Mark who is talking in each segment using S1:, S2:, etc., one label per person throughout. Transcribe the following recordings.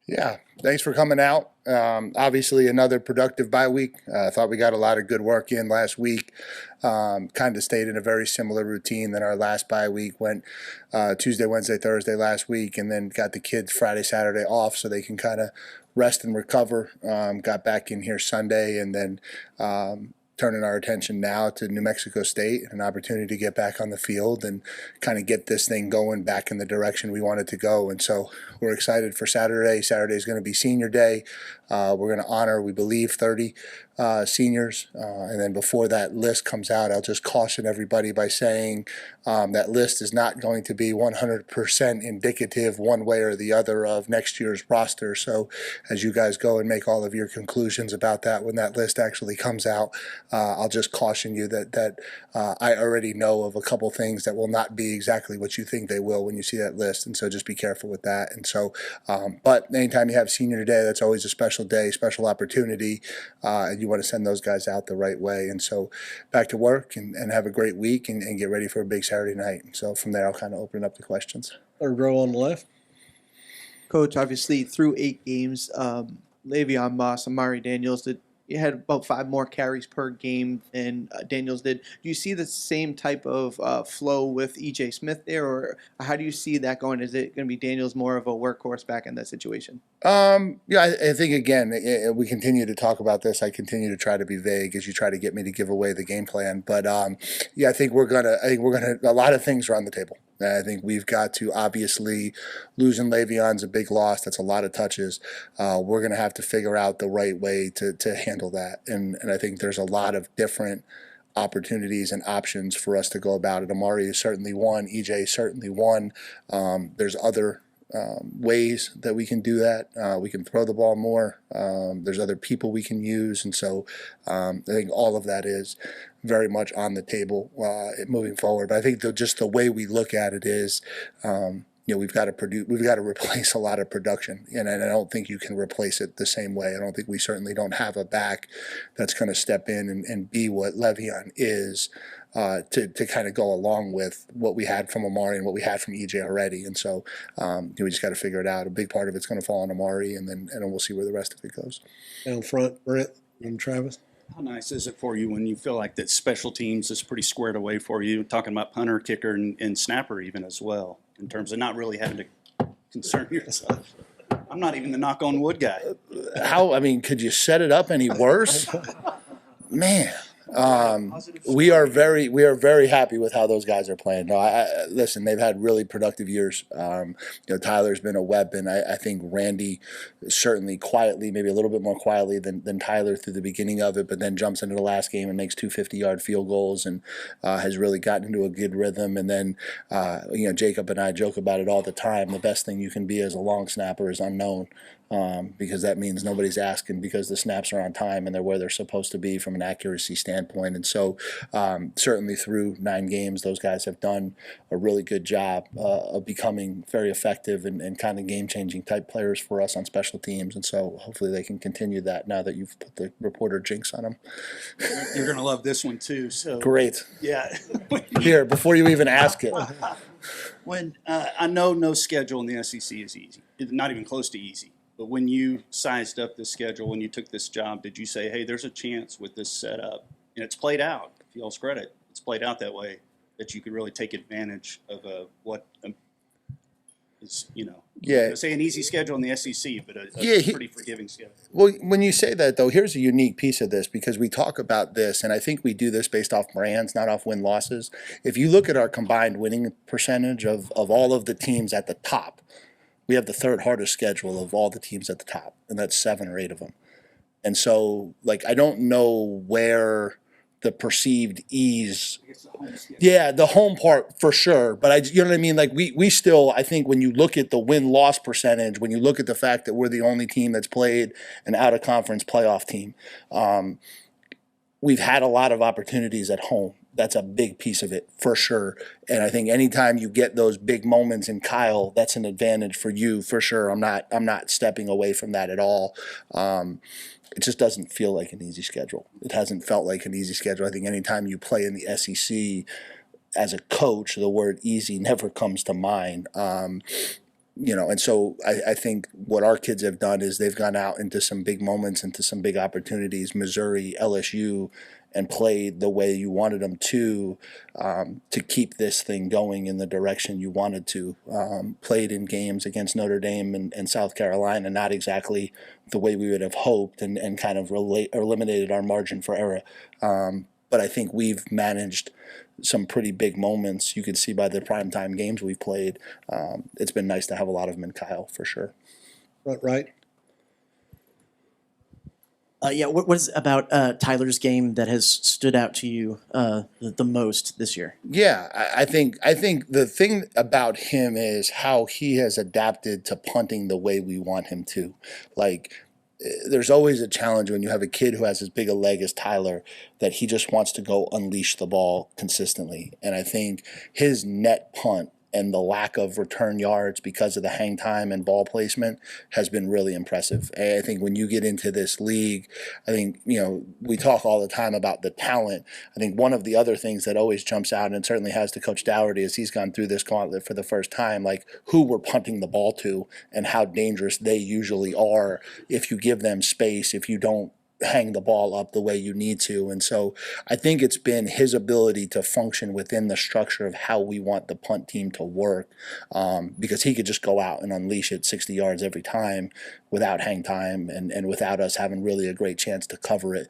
S1: Yeah, thanks for coming out. Obviously, another productive bye week. I thought we got a lot of good work in last week. Kind of stayed in a very similar routine than our last bye week. Went Tuesday, Wednesday, Thursday last week, and then got the kids Friday, Saturday off so they can kind of rest and recover. Got back in here Sunday, and then turning our attention now to New Mexico State, an opportunity to get back on the field and kind of get this thing going back in the direction we wanted to go. And so we're excited for Saturday. Saturday is going to be senior day. We're going to honor, we believe, 30 seniors. And then before that list comes out, I'll just caution everybody by saying that list is not going to be 100% indicative one way or the other of next year's roster. So as you guys go and make all of your conclusions about that when that list actually comes out, I'll just caution you that I already know of a couple things that will not be exactly what you think they will when you see that list. And so just be careful with that. And so, but anytime you have senior day, that's always a special day, special opportunity, and you want to send those guys out the right way. And so back to work and have a great week and get ready for a big Saturday night. And so from there, I'll kind of open up the questions.
S2: Third row on the left.
S3: Coach, obviously through 8 games, Le'Veon Moss, Amari Daniels you had about 5 more carries per game than Daniels did. Do you see the same type of flow with E.J. Smith there, or how do you see that going? Is it going to be Daniels more of a workhorse back in that situation?
S1: Yeah, I think, again, we continue to talk about this. I continue to try to be vague as you try to get me to give away the game plan. But, yeah, I think we're going to a lot of things are on the table. I think we've got to, obviously, losing Le'Veon's a big loss. That's a lot of touches. We're going to have to figure out the right way to handle that. And I think there's a lot of different opportunities and options for us to go about it. Amari is certainly one. EJ is certainly one. There's other ways that we can do that. We can throw the ball more. There's other people we can use. And so I think all of that is very much on the table moving forward. But I think just the way we look at it is, we've got to replace a lot of production, and I don't think you can replace it the same way. I don't think we certainly don't have a back that's going to step in and be what Le'Veon is to kind of go along with what we had from Amari and what we had from EJ already. And so we just got to figure it out. A big part of it's going to fall on Amari, and then we'll see where the rest of it goes.
S2: Down front, Brent and Travis.
S4: How nice is it for you when you feel like that special teams is pretty squared away for you? Talking about punter, kicker, and snapper even as well, in terms of not really having to concern yourself. I'm not even the knock on wood guy.
S1: Could you set it up any worse? Man. We are very happy with how those guys are playing. No, listen, they've had really productive years. Tyler's been a weapon. I think Randy certainly quietly, maybe a little bit more quietly than Tyler through the beginning of it, but then jumps into the last game and makes 2 50-yard field goals and has really gotten into a good rhythm. And then, Jacob and I joke about it all the time. The best thing you can be as a long snapper is unknown. Because that means nobody's asking because the snaps are on time and they're where they're supposed to be from an accuracy standpoint. And so certainly through 9 games, those guys have done a really good job of becoming very effective and kind of game-changing type players for us on special teams. And so hopefully they can continue that now that you've put the reporter jinx on them.
S4: You're going to love this one too. So
S1: great.
S4: Yeah.
S1: Here, before you even ask it.
S4: When I know no schedule in the SEC is easy. It's not even close to easy. But when you sized up this schedule, when you took this job, did you say, hey, there's a chance with this setup, and it's played out, to y'all's credit, it's played out that way, that you could really take advantage of what is, say an easy schedule in the SEC, but a pretty forgiving schedule.
S1: Well, when you say that, though, here's a unique piece of this, because we talk about this, and I think we do this based off brands, not off win-losses. If you look at our combined winning percentage of all of the teams at the top, we have the 3rd hardest schedule of all the teams at the top, and that's 7 or 8 of them. And so, I don't know where the perceived ease. Yeah, the home part for sure. But you know what I mean? We still, I think when you look at the win-loss percentage, when you look at the fact that we're the only team that's played an out-of-conference playoff team, we've had a lot of opportunities at home. That's a big piece of it for sure. And I think anytime you get those big moments in Kyle, that's an advantage for you for sure. I'm not stepping away from that at all. It just doesn't feel like an easy schedule. It hasn't felt like an easy schedule. I think anytime you play in the SEC as a coach, the word easy never comes to mind. And so I think what our kids have done is they've gone out into some big moments, into some big opportunities, Missouri, LSU, and played the way you wanted them to keep this thing going in the direction you wanted to. Played in games against Notre Dame and South Carolina, not exactly the way we would have hoped, and kind of eliminated our margin for error. But I think we've managed some pretty big moments. You can see by the primetime games we've played. It's been nice to have a lot of them in Kyle, for sure.
S2: Right.
S5: What is it about Tyler's game that has stood out to you the most this year?
S1: Yeah, I think the thing about him is how he has adapted to punting the way we want him to. Like, there's always a challenge when you have a kid who has as big a leg as Tyler, that he just wants to go unleash the ball consistently. And I think his net punt and the lack of return yards because of the hang time and ball placement has been really impressive. And I think when you get into this league, I think, we talk all the time about the talent. I think one of the other things that always jumps out, and certainly has to Coach Dougherty as he's gone through this gauntlet for the first time, like who we're punting the ball to and how dangerous they usually are if you give them space, if you don't hang the ball up the way you need to. And so I think it's been his ability to function within the structure of how we want the punt team to work, because he could just go out and unleash it 60 yards every time without hang time and without us having really a great chance to cover it.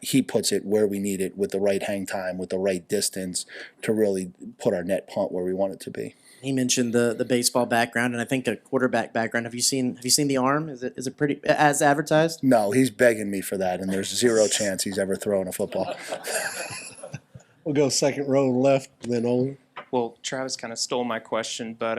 S1: He puts it where we need it with the right hang time, with the right distance to really put our net punt where we want it to be.
S5: He mentioned the baseball background, and I think the quarterback background. Have you seen the arm? Is it pretty as advertised?
S1: No, he's begging me for that, and there's zero chance he's ever thrown a football.
S2: We'll go second row left, then Owen.
S6: Well, Travis kind of stole my question, but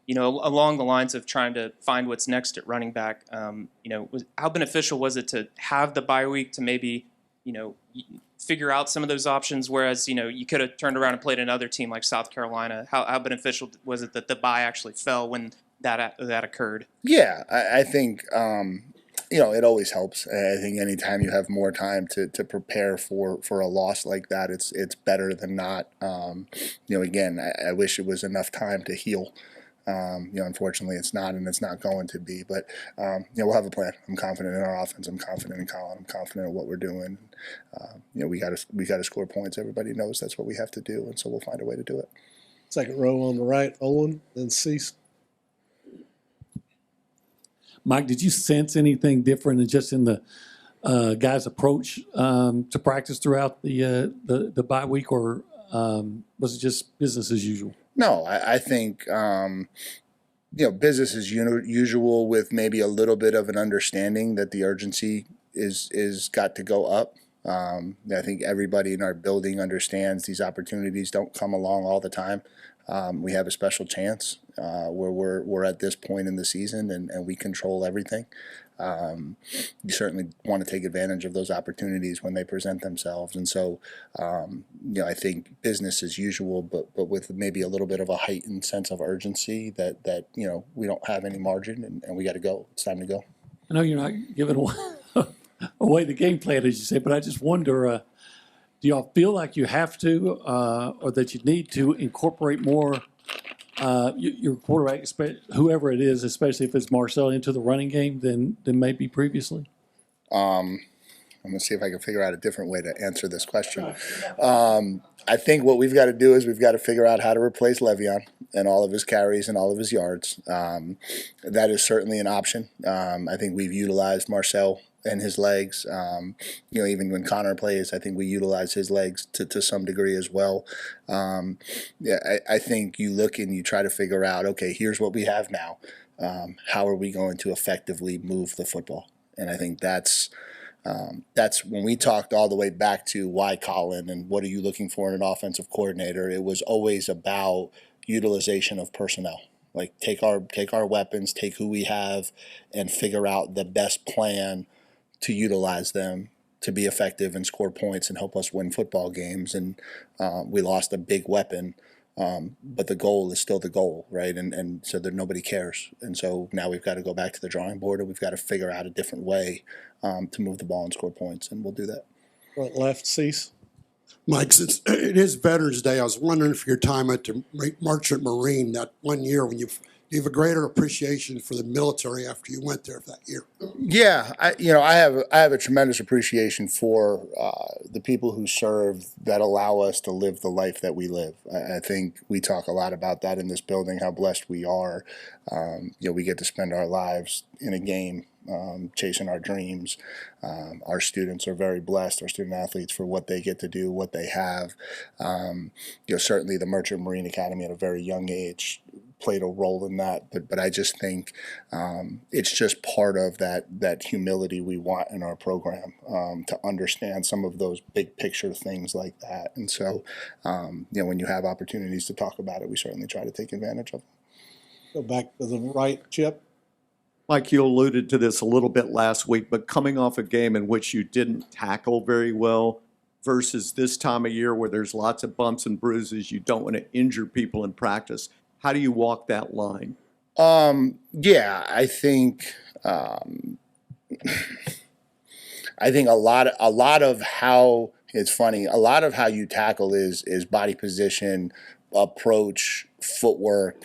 S6: along the lines of trying to find what's next at running back, how beneficial was it to have the bye week to maybe, figure out some of those options, whereas, you could have turned around and played another team like South Carolina? How beneficial was it that the bye actually fell when that occurred?
S1: Yeah, I think, it always helps. I think anytime you have more time to prepare for a loss like that, it's better than not. Again, I wish it was enough time to heal. Unfortunately, it's not, and it's not going to be. But we'll have a plan. I'm confident in our offense. I'm confident in Colin. I'm confident in what we're doing. We got to score points. Everybody knows that's what we have to do, and so we'll find a way to do it.
S2: Second row on the right, Owen, then Cease.
S7: Mike, did you sense anything different than just in the guys' approach to practice throughout the bye week, or was it just business as usual?
S1: No, I think business as usual, with maybe a little bit of an understanding that the urgency is got to go up. I think everybody in our building understands these opportunities don't come along all the time. We have a special chance where we're at this point in the season and we control everything. You certainly want to take advantage of those opportunities when they present themselves. And so, I think business as usual, but with maybe a little bit of a heightened sense of urgency that we don't have any margin and we got to go. It's time to go.
S7: I know you're not giving away the game plan, as you say, but I just wonder, do y'all feel like you have to or that you need to incorporate more your quarterback, whoever it is, especially if it's Marcel, into the running game than maybe previously?
S1: I'm going to see if I can figure out a different way to answer this question. I think what we've got to do is we've got to figure out how to replace Le'Veon and all of his carries and all of his yards. That is certainly an option. I think we've utilized Marcel and his legs. Even when Connor plays, I think we utilize his legs to some degree as well. I think you look and you try to figure out, okay, here's what we have now. How are we going to effectively move the football? And I think that's when we talked all the way back to why Colin and what are you looking for in an offensive coordinator. It was always about utilization of personnel. Like take our weapons, take who we have, and figure out the best plan to utilize them to be effective and score points and help us win football games. And we lost a big weapon, but the goal is still the goal, right? And so that nobody cares. And so now we've got to go back to the drawing board and we've got to figure out a different way to move the ball and score points, and we'll do that.
S2: Front left, Cease.
S8: Mike, since it is Veterans Day, I was wondering if your time at the Merchant Marine that one year when you you have a greater appreciation for the military after you went there that year?
S1: Yeah, I have a tremendous appreciation for the people who serve that allow us to live the life that we live. I think we talk a lot about that in this building, how blessed we are. We get to spend our lives in a game, chasing our dreams. Our students are very blessed, our student athletes, for what they get to do, what they have. Certainly the Merchant Marine Academy at a very young age played a role in that, but I just think it's just part of that humility we want in our program, to understand some of those big picture things like that. And so, when you have opportunities to talk about it, we certainly try to take advantage of them.
S2: Go back to the right, Chip.
S9: Mike, you alluded to this a little bit last week, but coming off a game in which you didn't tackle very well versus this time of year where there's lots of bumps and bruises, you don't want to injure people in practice. How do you walk that line?
S1: I think a lot of how it's funny. A lot of how you tackle is body position, approach, footwork.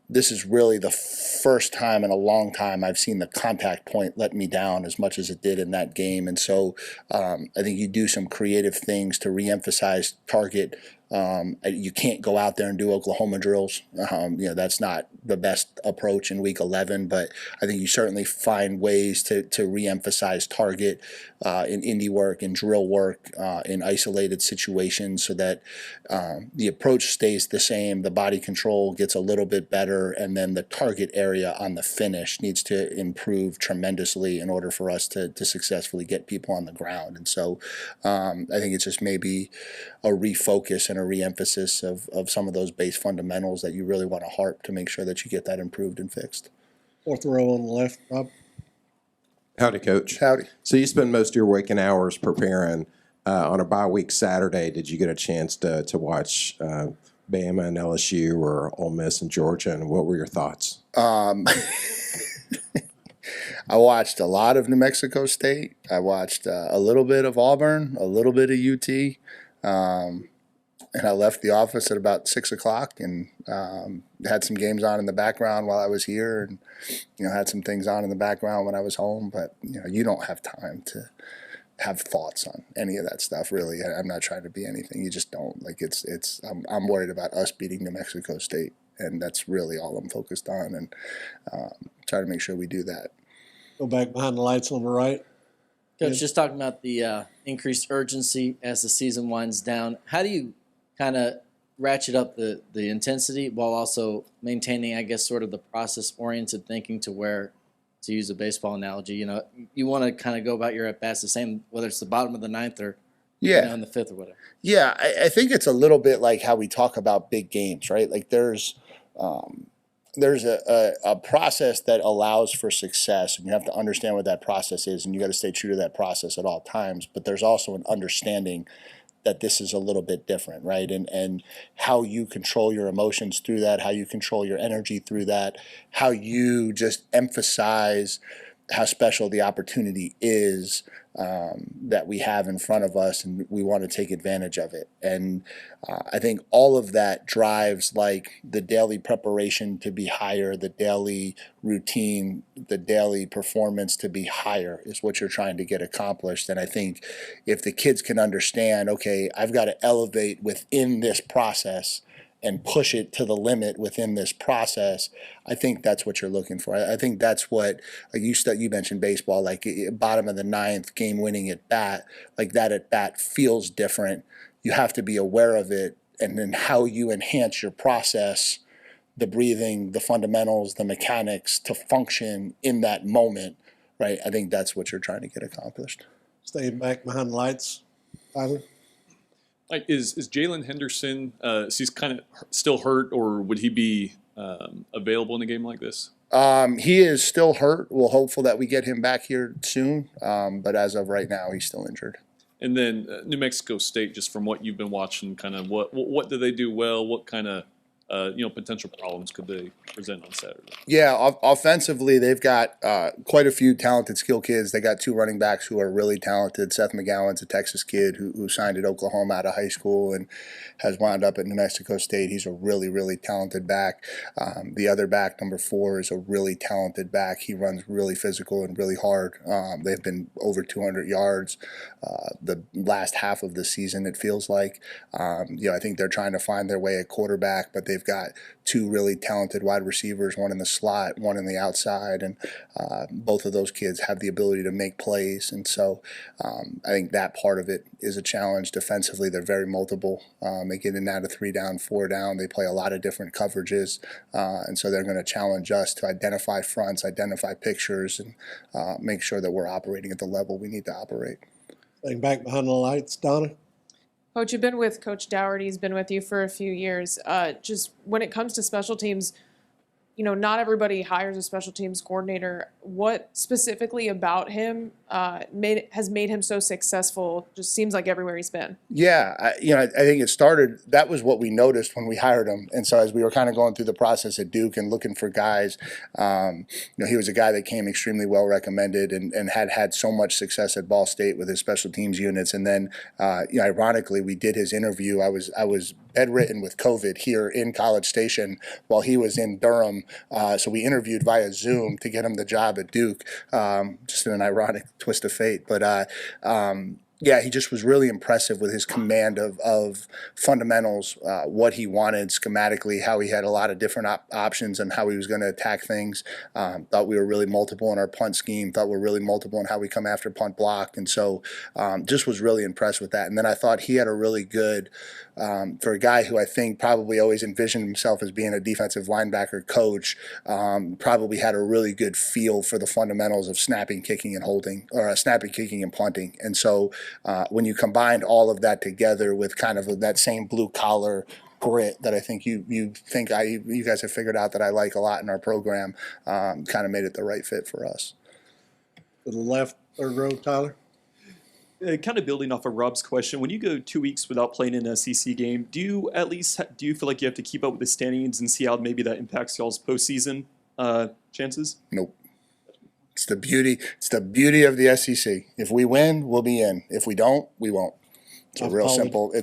S1: This is really the first time in a long time I've seen the contact point let me down as much as it did in that game. And so I think you do some creative things to reemphasize target. You can't go out there and do Oklahoma drills. That's not the best approach in week 11, but I think you certainly find ways to reemphasize target in indie work and drill work in isolated situations so that the approach stays the same, the body control gets a little bit better, and then the target area on the finish needs to improve tremendously in order for us to successfully get people on the ground. And so I think it's just maybe a refocus and a reemphasis of some of those base fundamentals that you really want to harp to make sure that you get that improved and fixed.
S2: Fourth row on the left, Rob.
S10: Howdy, Coach.
S1: Howdy.
S10: So you spend most of your waking hours preparing. On a bye week Saturday, did you get a chance to watch Bama and LSU or Ole Miss and Georgia, and what were your thoughts?
S1: I watched a lot of New Mexico State. I watched a little bit of Auburn, a little bit of UT. And I left the office at about 6 o'clock and had some games on in the background while I was here, and had some things on in the background when I was home. But you don't have time to have thoughts on any of that stuff, really. I'm not trying to be anything. You just don't. I'm worried about us beating New Mexico State, and that's really all I'm focused on, and try to make sure we do that.
S2: Go back behind the lights on the right.
S5: Coach, just talking about the increased urgency as the season winds down, how do you kind of ratchet up the intensity while also maintaining, I guess, sort of the process-oriented thinking to where, to use a baseball analogy, you want to kind of go about your at-bats the same, whether it's the bottom of the ninth or in the fifth or whatever? Yeah,
S1: I think it's a little bit like how we talk about big games, right? Like there's a process that allows for success, and you have to understand what that process is, and you got to stay true to that process at all times. But there's also an understanding that this is a little bit different, right? And how you control your emotions through that, how you control your energy through that, how you just emphasize how special the opportunity is that we have in front of us, and we want to take advantage of it. And I think all of that drives the daily preparation to be higher, the daily routine, the daily performance to be higher is what you're trying to get accomplished. And I think if the kids can understand, okay, I've got to elevate within this process and push it to the limit within this process, I think that's what you're looking for. I think that's what, you mentioned baseball, bottom of the ninth, game-winning at bat, that at bat feels different. You have to be aware of it, and then how you enhance your process, the breathing, the fundamentals, the mechanics to function in that moment, right? I think that's what you're trying to get accomplished.
S2: Stay back behind the lights, Tyler.
S11: Is Jalen Henderson, is he kind of still hurt, or would he be available in a game like this?
S1: He is still hurt. We're hopeful that we get him back here soon, but as of right now, he's still injured.
S11: And then New Mexico State, just from what you've been watching, kind of what do they do well? What kind of potential problems could they present on Saturday?
S1: Yeah, offensively, they've got quite a few talented skill kids. They got two running backs who are really talented. Seth McGowan's a Texas kid who signed at Oklahoma out of high school and has wound up at New Mexico State. He's a really, really talented back. The other back, number 4, is a really talented back. He runs really physical and really hard. They've been over 200 yards the last half of the season, it feels like. I think they're trying to find their way at quarterback, but they've got two really talented wide receivers, one in the slot, one in the outside, and both of those kids have the ability to make plays. And so I think that part of it is a challenge. Defensively, they're very multiple. They get in and out of 3 down, 4 down. They play a lot of different coverages, and so they're going to challenge us to identify fronts, identify pictures, and make sure that we're operating at the level we need to operate.
S2: Staying back behind the lights, Donna.
S12: Coach, you've been with Coach Dougherty. He's been with you for a few years. Just when it comes to special teams, not everybody hires a special teams coordinator. What specifically about him has made him so successful? Just seems like everywhere he's been.
S1: Yeah, I think it started. That was what we noticed when we hired him, and so as we were kind of going through the process at Duke and looking for guys, he was a guy that came extremely well recommended and had so much success at Ball State with his special teams units. And then, ironically, we did his interview. I was bedridden with COVID here in College Station while he was in Durham. So we interviewed via Zoom to get him the job at Duke, just in an ironic twist of fate. But he just was really impressive with his command of fundamentals, what he wanted schematically, how he had a lot of different options and how he was going to attack things. Thought we were really multiple in our punt scheme, thought we were really multiple in how we come after punt block. And so just was really impressed with that. And then I thought he had a really good, for a guy who I think probably always envisioned himself as being a defensive linebacker coach, probably had a really good feel for the fundamentals of snapping, kicking, and holding, or snapping, kicking, and punting. And so when you combined all of that together with kind of that same blue collar grit that I think you guys have figured out that I like a lot in our program, kind of made it the right fit for us.
S2: To the left, third row, Tyler.
S13: Kind of building off of Rob's question, when you go 2 weeks without playing an SEC game, do you feel like you have to keep up with the standings and see how maybe that impacts y'all's postseason chances?
S1: Nope. It's the beauty of the SEC. If we win, we'll be in. If we don't, we won't. It's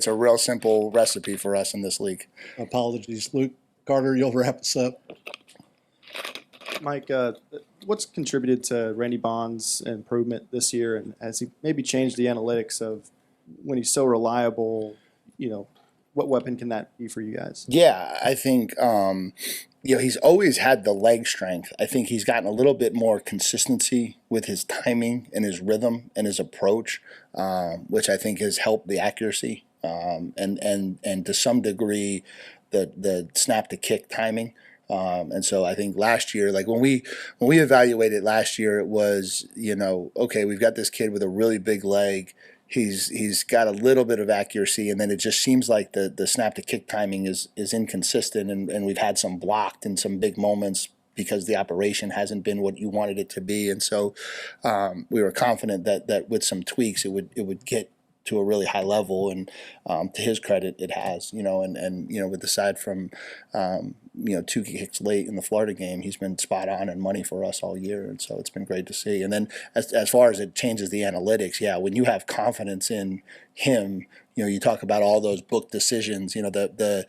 S1: a real simple recipe for us in this league.
S2: Apologies, Luke. Carter, you'll wrap us up.
S14: Mike, what's contributed to Randy Bond's improvement this year, and has he maybe changed the analytics of when he's so reliable? What weapon can that be for you guys?
S1: Yeah, I think he's always had the leg strength. I think he's gotten a little bit more consistency with his timing and his rhythm and his approach, which I think has helped the accuracy and to some degree the snap to kick timing. And so I think last year, like when we evaluated last year, it was, okay, we've got this kid with a really big leg. He's got a little bit of accuracy, and then it just seems like the snap to kick timing is inconsistent, and we've had some blocked in some big moments because the operation hasn't been what you wanted it to be. And so we were confident that with some tweaks it would get to a really high level, and to his credit, it has. With aside from 2 kicks late in the Florida game, he's been spot on and money for us all year, and so it's been great to see. And then as far as it changes the analytics, when you have confidence in him, you talk about all those book decisions. The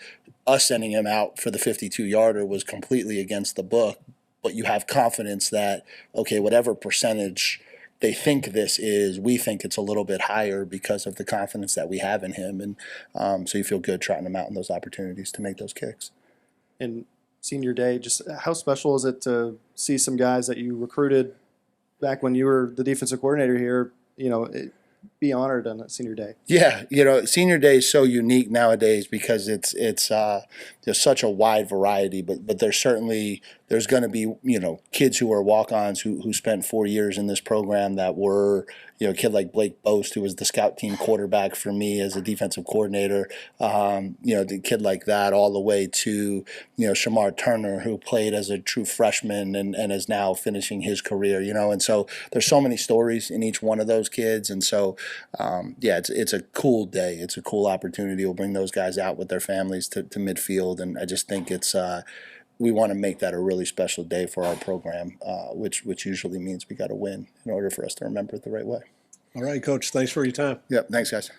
S1: us sending him out for the 52-yarder was completely against the book, but you have confidence that whatever percentage they think this is, we think it's a little bit higher because of the confidence that we have in him. And so you feel good trotting him out in those opportunities to make those kicks.
S14: In senior day, just how special is it to see some guys that you recruited back when you were the defensive coordinator here, be honored on that senior day?
S1: Yeah, senior day is so unique nowadays because it's there's such a wide variety, but there's going to be kids who are walk-ons who spent 4 years in this program that were a kid like Blake Boast, who was the scout team quarterback for me as a defensive coordinator, the kid like that, all the way to Shamar Turner, who played as a true freshman and is now finishing his career, and so there's so many stories in each one of those kids. And so yeah, it's a cool day. It's a cool opportunity. We'll bring those guys out with their families to midfield, and I just think it's we want to make that a really special day for our program, which usually means we got to win in order for us to remember it the right way.
S2: All right, Coach. Thanks for your time.
S1: Yep. Thanks, guys.